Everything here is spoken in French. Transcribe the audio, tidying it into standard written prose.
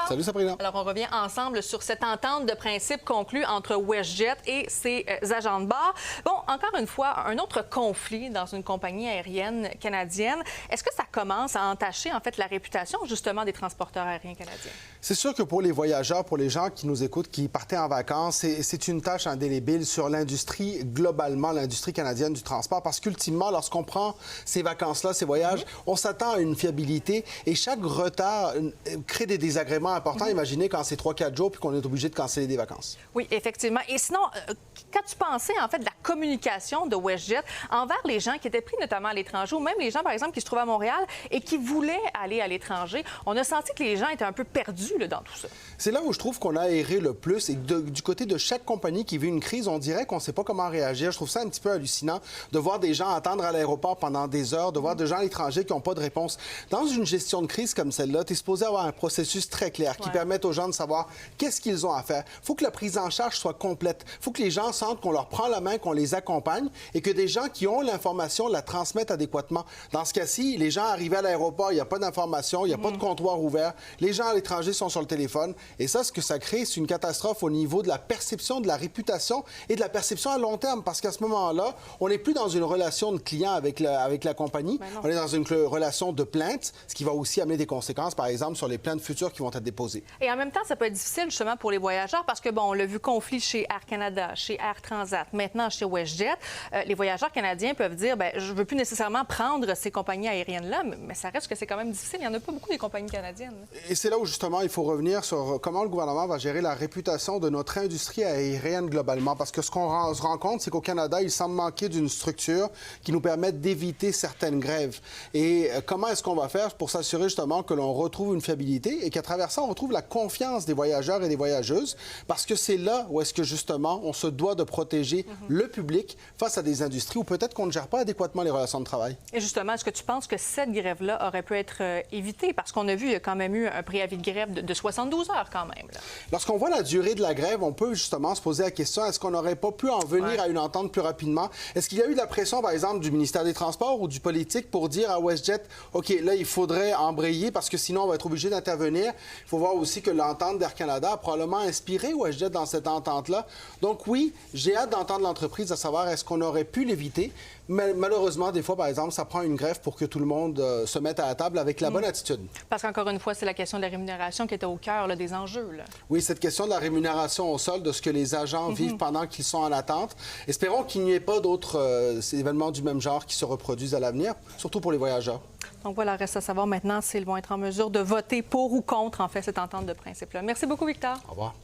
Salut Sabrina. Alors, on revient ensemble sur cette entente de principe conclue entre WestJet et ses agents de bord. Bon, encore une fois, un autre conflit dans une compagnie aérienne canadienne. Est-ce que ça commence à entacher, en fait, la réputation, justement, des transporteurs aériens canadiens? C'est sûr que pour les voyageurs, pour les gens qui nous écoutent, qui partaient en vacances, c'est une tâche indélébile sur l'industrie, globalement, l'industrie canadienne du transport, parce qu'ultimement, lorsqu'on prend ces vacances-là, ces voyages, on s'attend à une fiabilité et chaque retard crée des désagréments importants. Imaginez quand c'est 3-4 jours puis qu'on est obligé de canceller des vacances. Oui, effectivement. Et sinon, qu'as-tu pensé, en fait, de la communication de WestJet envers les gens qui étaient pris notamment à l'étranger ou même les gens, par exemple, qui se trouvaient à Montréal et qui voulaient aller à l'étranger? On a senti que les gens étaient un peu perdus là, dans tout ça. C'est là où je trouve qu'on a erré le plus et du côté de chaque compagnie qui vit une crise, on dirait qu'on ne sait pas comment réagir. Je trouve ça un petit peu hallucinant de voir des gens attendre à l'aéroport pendant des heures, de voir des gens à l'étranger qui n'ont pas de réponse. Dans une gestion de crise comme celle-là, tu es supposé avoir un processus très clair qui permette aux gens de savoir qu'est-ce qu'ils ont à faire. Il faut que la prise en charge soit complète. Il faut que les gens sentent qu'on leur prend la main, qu'on les accompagne et que des gens qui ont l'information la transmettent adéquatement. Dans ce cas-ci, les gens arrivés à l'aéroport, il n'y a pas d'information, il n'y a pas de comptoir ouvert. Les gens à l'étranger sont sur le téléphone. Et ça, ce que ça crée, c'est une catastrophe au niveau de la perception, de la réputation et de la perception à long terme. Parce qu'à ce moment-là, on n'est plus dans une relation de client avec la compagnie. On est dans une relation de plainte, ce qui va aussi amener des conséquences, par exemple, sur les plaintes futures qui vont être déposées. Et en même temps, ça peut être difficile, justement, pour les voyageurs parce que, bon, on l'a vu conflit chez Air Canada, chez Air Transat, maintenant chez WestJet. Les voyageurs canadiens peuvent dire, bien, je ne veux plus nécessairement prendre ces compagnies aériennes-là, mais ça reste que c'est quand même difficile. Il n'y en a pas beaucoup des compagnies canadiennes. Et c'est là où, justement, il faut revenir sur comment le gouvernement va gérer la réputation de notre industrie aérienne globalement. Parce que ce qu'on se rend compte, c'est qu'au Canada, il semble manquer d'une structure qui nous permette d'éviter certaines grèves. Et comment est-ce qu'on va faire pour s'assurer, justement, que l'on retrouve une fiabilité et qu'à travers ça, on retrouve la confiance des voyageurs et des voyageuses? Parce que c'est là où est-ce que, justement, on se doit de protéger le public face à des industries où peut-être qu'on ne gère pas adéquatement les relations de travail. Et justement, est-ce que tu penses que cette grève-là aurait pu être évitée? Parce qu'on a vu, il y a quand même eu un préavis de grève de 72 heures quand même. Lorsqu'on voit la durée de la grève, on peut justement se poser la question, est-ce qu'on n'aurait pas pu en venir à une entente plus rapidement? Est-ce qu'il y a eu de la pression, par exemple, du ministère des Transports ou du politique pour dire à WestJet, OK, là, il faudrait embrayer parce que sinon, on va être obligé d'intervenir. Il faut voir aussi que l'entente d'Air Canada a probablement inspiré WestJet dans cette entente-là. Donc oui, j'ai hâte d'entendre l'entreprise à savoir est-ce qu'on aurait pu l'éviter. Mais malheureusement, des fois, par exemple, ça prend une grève pour que tout le monde se mette à la table avec la bonne attitude. Parce qu'encore une fois, c'est la question de la rémunération qui était au cœur là, des enjeux. Là. Oui, cette question de la rémunération au sol, de ce que les agents vivent pendant qu'ils sont en attente. Espérons qu'il n'y ait pas d'autres événements du même genre qui se reproduisent à l'avenir, surtout pour les voyageurs. Donc voilà, reste à savoir maintenant s'ils vont être en mesure de voter pour ou contre, en fait, cette entente de principe-là. Merci beaucoup, Victor. Au revoir.